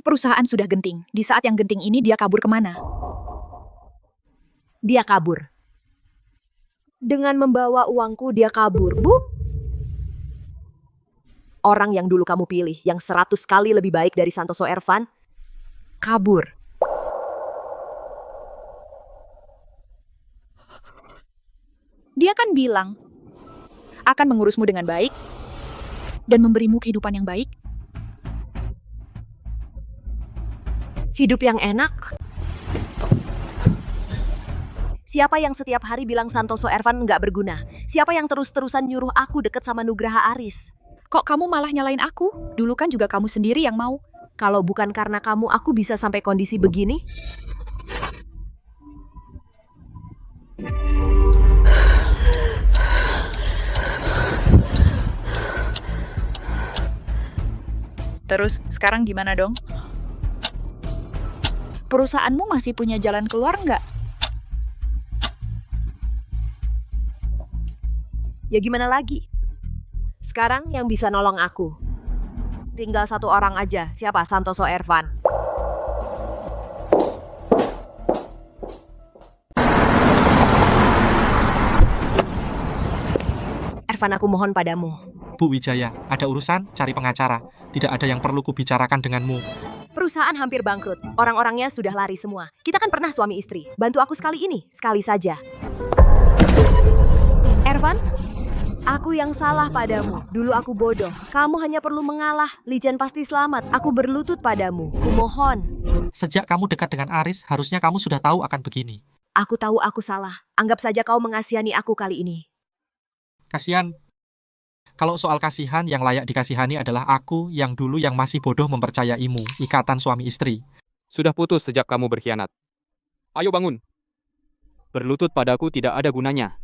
Perusahaan sudah genting. Di saat yang genting ini dia kabur kemana? Dia kabur. Dengan membawa uangku dia kabur, Bu. Orang yang dulu kamu pilih, yang 100 kali lebih baik dari Santoso Ervan, kabur. Dia kan bilang akan mengurusmu dengan baik dan memberimu kehidupan yang baik. Hidup yang enak? Siapa yang setiap hari bilang Santoso Ervan nggak berguna? Siapa yang terus-terusan nyuruh aku deket sama Nugraha Aris? Kok kamu malah nyalain aku? Dulu kan juga kamu sendiri yang mau. Kalau bukan karena kamu, aku bisa sampai kondisi begini? Terus sekarang gimana dong? Perusahaanmu masih punya jalan keluar nggak? Ya gimana lagi? Sekarang yang bisa nolong aku tinggal satu orang aja. Siapa? Santoso Ervan. Ervan, aku mohon padamu. Bu Wijaya, ada urusan, cari pengacara. Tidak ada yang perlu kubicarakan denganmu. Perusahaan hampir bangkrut. Orang-orangnya sudah lari semua. Kita kan pernah suami istri. Bantu aku sekali ini, sekali saja. Ervan, aku yang salah padamu. Dulu aku bodoh. Kamu hanya perlu mengalah. Li Chen pasti selamat. Aku berlutut padamu. Kumohon. Sejak kamu dekat dengan Aris, harusnya kamu sudah tahu akan begini. Aku tahu aku salah. Anggap saja kau mengasihani aku kali ini. Kasihan. Kalau soal kasihan, yang layak dikasihani adalah aku yang dulu yang masih bodoh mempercayaimu, ikatan suami istri. Sudah putus sejak kamu berkhianat. Ayo bangun. Berlutut padaku tidak ada gunanya.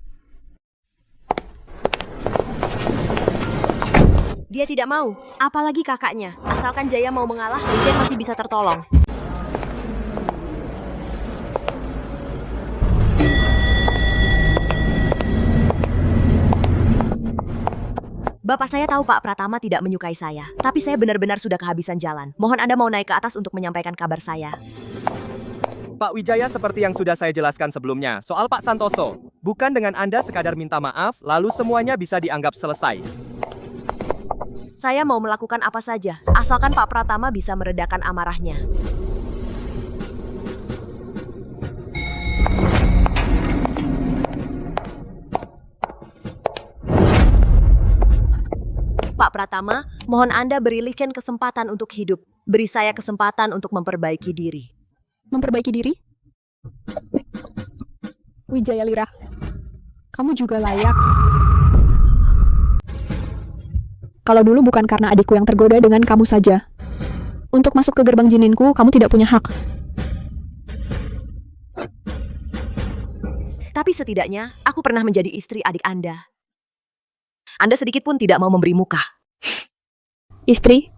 Dia tidak mau, apalagi kakaknya. Asalkan Jaya mau mengalah, Li Chen masih bisa tertolong. Bapak saya tahu Pak Pratama tidak menyukai saya, tapi saya benar-benar sudah kehabisan jalan. Mohon Anda mau naik ke atas untuk menyampaikan kabar saya. Pak Wijaya, seperti yang sudah saya jelaskan sebelumnya, soal Pak Santoso, bukan dengan Anda sekadar minta maaf, lalu semuanya bisa dianggap selesai. Saya mau melakukan apa saja, asalkan Pak Pratama bisa meredakan amarahnya. Pak Pratama, mohon Anda beri Li Chen kesempatan untuk hidup. Beri saya kesempatan untuk memperbaiki diri. Memperbaiki diri? Wijaya Lira, kamu juga layak. Kalau dulu bukan karena adikku yang tergoda dengan kamu saja. Untuk masuk ke gerbang jininku, kamu tidak punya hak. Tapi setidaknya, aku pernah menjadi istri adik Anda. Anda sedikit pun tidak mau memberi muka. Istri?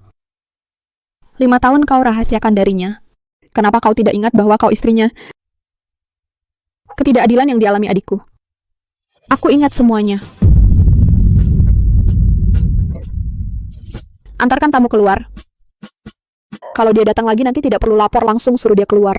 5 tahun kau rahasiakan darinya. Kenapa kau tidak ingat bahwa kau istrinya? Ketidakadilan yang dialami adikku. Aku ingat semuanya. Antarkan tamu keluar. Kalau dia datang lagi nanti tidak perlu lapor, langsung suruh dia keluar.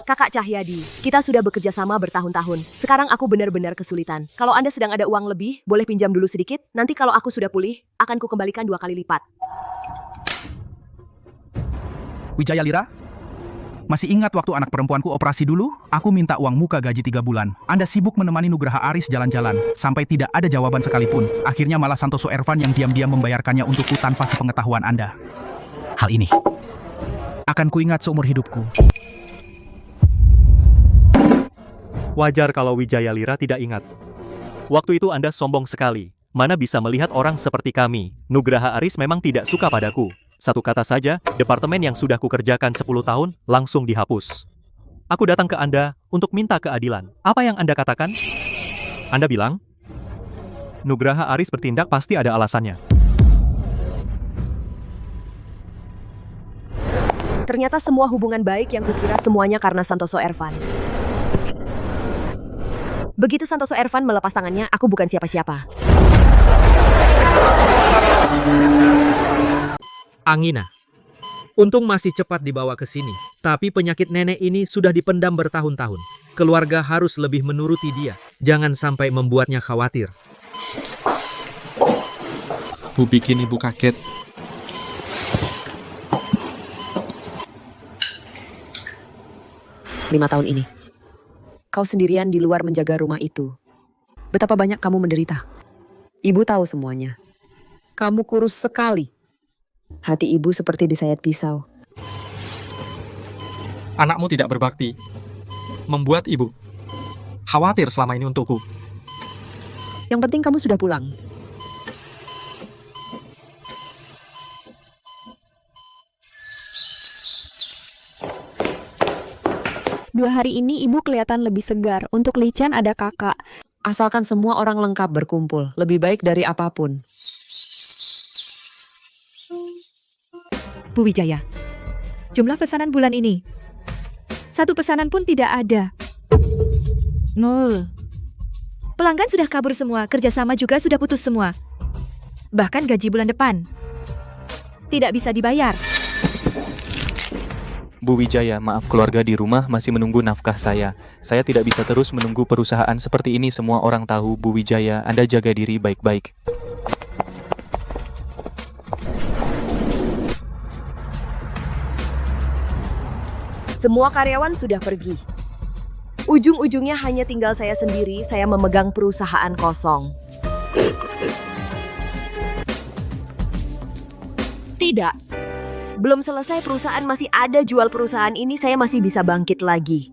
Kakak Cahyadi, kita sudah bekerja sama bertahun-tahun. Sekarang aku benar-benar kesulitan. Kalau Anda sedang ada uang lebih, boleh pinjam dulu sedikit. Nanti kalau aku sudah pulih, akan kukembalikan 2 kali lipat. Wijaya Lira? Masih ingat waktu anak perempuanku operasi dulu? Aku minta uang muka gaji 3 bulan. Anda sibuk menemani Nugraha Aris jalan-jalan, sampai tidak ada jawaban sekalipun. Akhirnya malah Santoso Ervan yang diam-diam membayarkannya untukku tanpa sepengetahuan Anda. Hal ini akan kuingat seumur hidupku. Wajar kalau Wijaya Lira tidak ingat. Waktu itu Anda sombong sekali. Mana bisa melihat orang seperti kami. Nugraha Aris memang tidak suka padaku. Satu kata saja, departemen yang sudah kukerjakan 10 tahun, langsung dihapus. Aku datang ke Anda untuk minta keadilan. Apa yang Anda katakan? Anda bilang, Nugraha Aris bertindak pasti ada alasannya. Ternyata semua hubungan baik yang kukira semuanya karena Santoso Ervan. Begitu Santoso Ervan melepas tangannya, aku bukan siapa-siapa. Angina. Untung masih cepat dibawa ke sini. Tapi penyakit nenek ini sudah dipendam bertahun-tahun. Keluarga harus lebih menuruti dia. Jangan sampai membuatnya khawatir. Bu bikin ibu kaget. Lima tahun ini, kau sendirian di luar menjaga rumah itu. Betapa banyak kamu menderita. Ibu tahu semuanya. Kamu kurus sekali. Hati ibu seperti disayat pisau. Anakmu tidak berbakti. Membuat ibu khawatir selama ini untukku. Yang penting kamu sudah pulang. Dua hari ini ibu kelihatan lebih segar. Untuk Li Chen ada kakak. Asalkan semua orang lengkap berkumpul, lebih baik dari apapun. Bu Wijaya, jumlah pesanan bulan ini. Satu pesanan pun tidak ada. 0. Pelanggan sudah kabur semua, kerjasama juga sudah putus semua. Bahkan gaji bulan depan tidak bisa dibayar. Bu Wijaya, maaf keluarga di rumah masih menunggu nafkah saya. Saya tidak bisa terus menunggu perusahaan seperti ini. Semua orang tahu, Bu Wijaya, Anda jaga diri baik-baik. Semua karyawan sudah pergi. Ujung-ujungnya hanya tinggal saya sendiri, saya memegang perusahaan kosong. Tidak. Belum selesai perusahaan masih ada, jual perusahaan ini saya masih bisa bangkit lagi.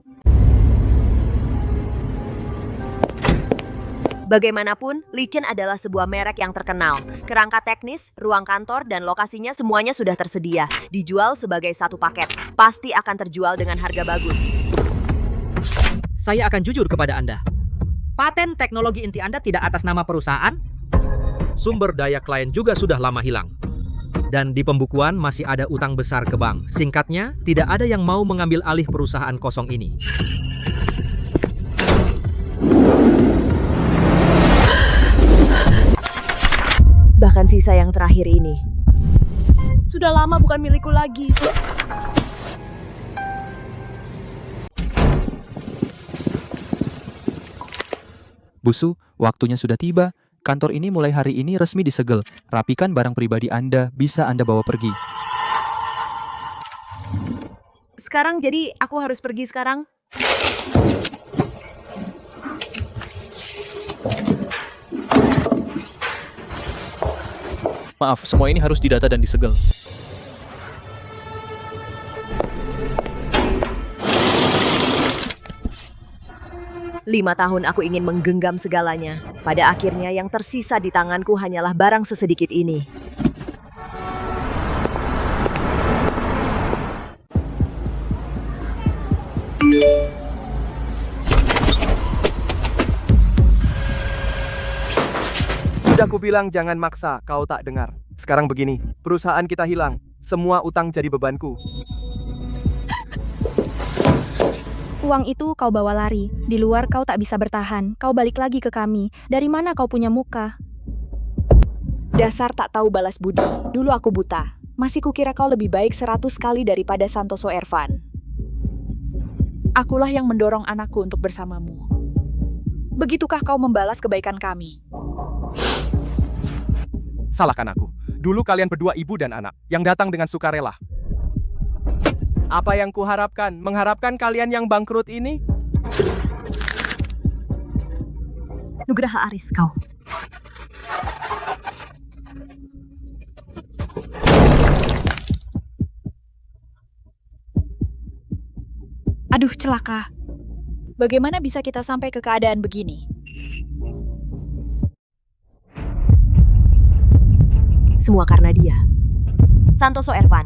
Bagaimanapun, Li Chen adalah sebuah merek yang terkenal. Kerangka teknis, ruang kantor, dan lokasinya semuanya sudah tersedia. Dijual sebagai satu paket. Pasti akan terjual dengan harga bagus. Saya akan jujur kepada Anda. Paten teknologi inti Anda tidak atas nama perusahaan. Sumber daya klien juga sudah lama hilang. Dan di pembukuan masih ada utang besar ke bank. Singkatnya, tidak ada yang mau mengambil alih perusahaan kosong ini. Bahkan sisa yang terakhir ini sudah lama bukan milikku lagi. Busu, waktunya sudah tiba. Kantor ini mulai hari ini resmi disegel. Rapikan barang pribadi Anda, bisa Anda bawa pergi. Sekarang jadi aku harus pergi sekarang? Maaf, semua ini harus didata dan disegel. Lima tahun aku ingin menggenggam segalanya. Pada akhirnya yang tersisa di tanganku hanyalah barang sesedikit ini. Sudah kubilang jangan maksa, kau tak dengar. Sekarang begini, perusahaan kita hilang. Semua utang jadi bebanku. Uang itu kau bawa lari. Di luar kau tak bisa bertahan. Kau balik lagi ke kami. Dari mana kau punya muka? Dasar tak tahu balas budi. Dulu aku buta. Masih kukira kau lebih baik 100 kali daripada Santoso Ervan. Akulah yang mendorong anakku untuk bersamamu. Begitukah kau membalas kebaikan kami? Salahkan aku. Dulu kalian berdua ibu dan anak, yang datang dengan sukarela. Apa yang kuharapkan? Mengharapkan kalian yang bangkrut ini? Nugraha Aris kau. Aduh, celaka. Bagaimana bisa kita sampai ke keadaan begini? Semua karena dia. Santoso Ervan.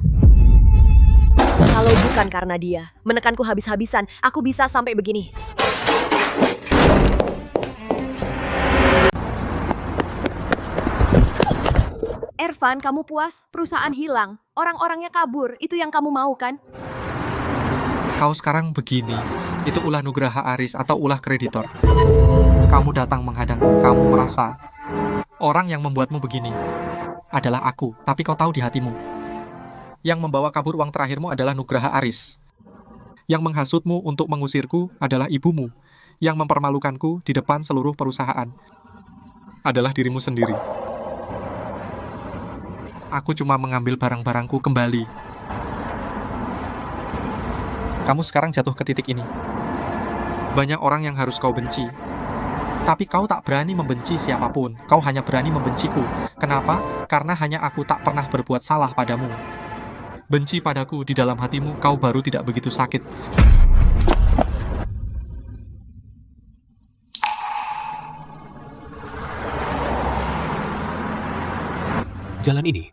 Kalau bukan karena dia, menekanku habis-habisan, aku bisa sampai begini. Ervan, kamu puas? Perusahaan hilang, orang-orangnya kabur, itu yang kamu mau kan? Kau sekarang begini, itu ulah Nugraha Aris atau ulah kreditor. Kamu datang menghadang, kamu merasa orang yang membuatmu begini adalah aku, tapi kau tahu di hatimu. Yang membawa kabur uang terakhirmu adalah Nugraha Aris. Yang menghasutmu untuk mengusirku adalah ibumu. Yang mempermalukanku di depan seluruh perusahaan adalah dirimu sendiri. Aku cuma mengambil barang-barangku kembali. Kamu sekarang jatuh ke titik ini. Banyak orang yang harus kau benci. Tapi kau tak berani membenci siapapun. Kau hanya berani membenciku. Kenapa? Karena hanya aku tak pernah berbuat salah padamu. Benci padaku di dalam hatimu, kau baru tidak begitu sakit. Jalan ini.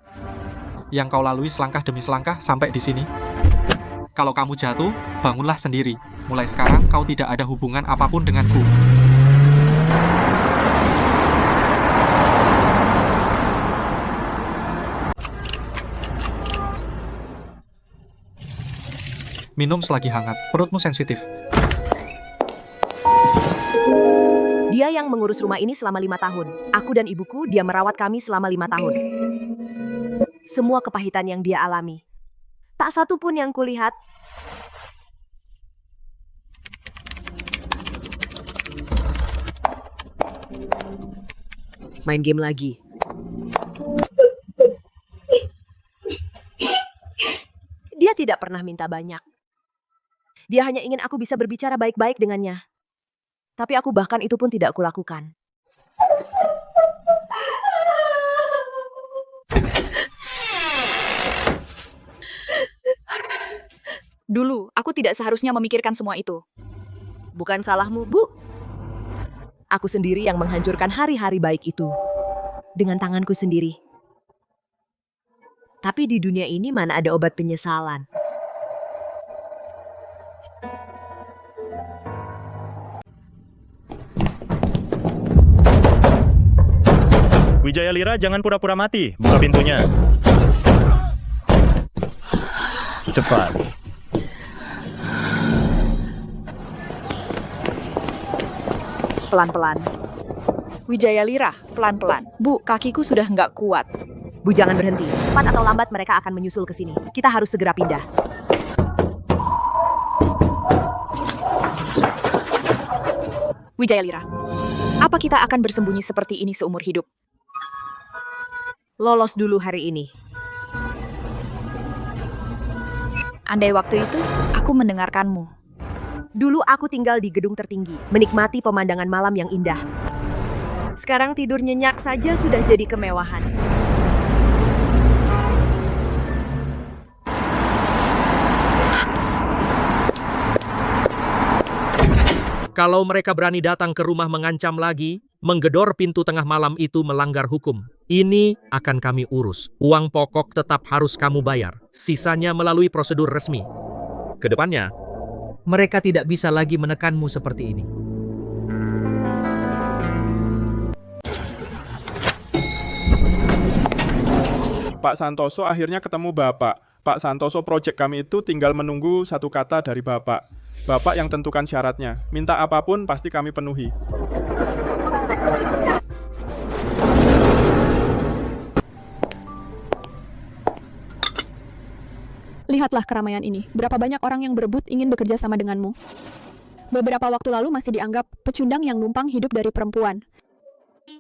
Yang kau lalui selangkah demi selangkah sampai di sini. Kalau kamu jatuh, bangunlah sendiri. Mulai sekarang kau tidak ada hubungan apapun denganku. Minum selagi hangat, perutmu sensitif. Dia yang mengurus rumah ini selama 5 tahun. Aku dan ibuku, dia merawat kami selama 5 tahun. Semua kepahitan yang dia alami. Tak satu pun yang kulihat. Main game lagi. Dia tidak pernah minta banyak. Dia hanya ingin aku bisa berbicara baik-baik dengannya. Tapi aku bahkan itu pun tidak kulakukan. Dulu, aku tidak seharusnya memikirkan semua itu. Bukan salahmu, Bu. Aku sendiri yang menghancurkan hari-hari baik itu. Dengan tanganku sendiri. Tapi di dunia ini mana ada obat penyesalan? Wijaya Lira, jangan pura-pura mati. Buka pintunya. Cepat. Pelan-pelan. Wijaya Lira, pelan-pelan. Bu, kakiku sudah nggak kuat. Bu, jangan berhenti. Cepat atau lambat mereka akan menyusul ke sini. Kita harus segera pindah. Wijaya Lira, apa kita akan bersembunyi seperti ini seumur hidup? Lolos dulu hari ini. Andai waktu itu, aku mendengarkanmu. Dulu aku tinggal di gedung tertinggi, menikmati pemandangan malam yang indah. Sekarang tidur nyenyak saja sudah jadi kemewahan. Kalau mereka berani datang ke rumah mengancam lagi, menggedor pintu tengah malam itu melanggar hukum. Ini akan kami urus. Uang pokok tetap harus kamu bayar. Sisanya melalui prosedur resmi. Kedepannya, mereka tidak bisa lagi menekanmu seperti ini. Pak Santoso akhirnya ketemu Bapak. Pak Santoso proyek kami itu tinggal menunggu satu kata dari Bapak. Bapak yang tentukan syaratnya. Minta apapun pasti kami penuhi. Lihatlah keramaian ini. Berapa banyak orang yang berebut ingin bekerja sama denganmu. Beberapa waktu lalu masih dianggap pecundang yang numpang hidup dari perempuan.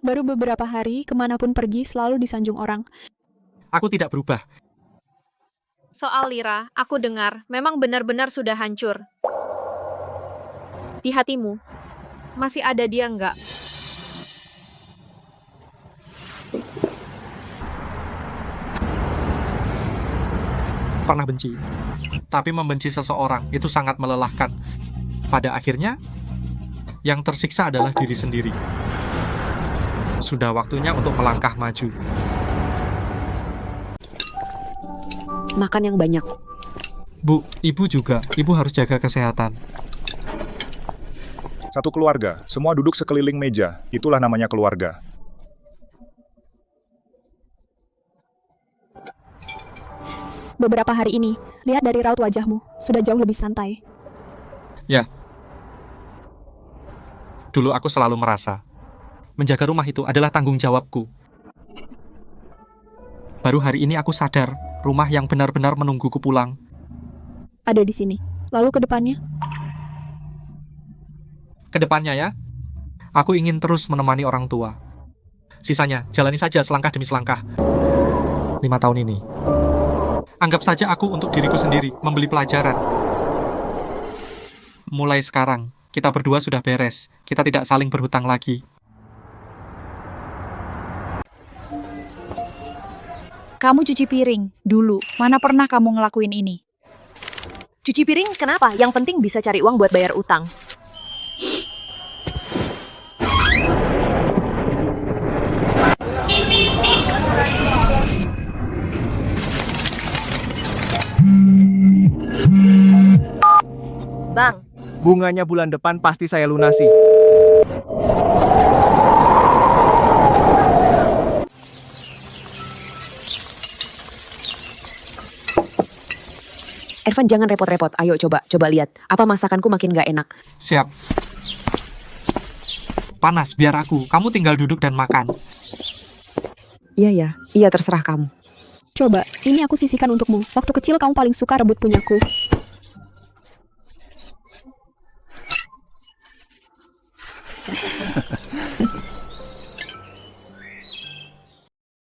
Baru beberapa hari, kemanapun pergi selalu disanjung orang. Aku tidak berubah. Soal Lira, aku dengar memang benar-benar sudah hancur. Di hatimu, masih ada dia enggak? Pernah benci. Tapi membenci seseorang itu sangat melelahkan. Pada akhirnya, yang tersiksa adalah diri sendiri. Sudah waktunya untuk melangkah maju. Makan yang banyak. Bu, ibu juga. Ibu harus jaga kesehatan. Satu keluarga, semua duduk sekeliling meja. Itulah namanya keluarga. Beberapa hari ini, lihat dari raut wajahmu, sudah jauh lebih santai. Ya. Dulu aku selalu merasa, menjaga rumah itu adalah tanggung jawabku. Baru hari ini aku sadar, rumah yang benar-benar menungguku pulang. Ada di sini. Lalu ke depannya? Kedepannya ya, aku ingin terus menemani orang tua. Sisanya, jalani saja selangkah demi selangkah. 5 tahun ini. Anggap saja aku untuk diriku sendiri, membeli pelajaran. Mulai sekarang, Kita berdua sudah beres. Kita tidak saling berhutang lagi. Kamu cuci piring dulu. Mana pernah kamu ngelakuin ini? Cuci piring kenapa? Yang penting bisa cari uang buat bayar utang. Bang, Bunganya bulan depan pasti saya lunasi. Ervan, jangan repot-repot. Ayo coba lihat. Apa masakanku makin gak enak? Siap. Panas, biar aku. Kamu tinggal duduk dan makan. Iya, terserah kamu. Coba, ini aku sisihkan untukmu. Waktu kecil kamu paling suka rebut punyaku.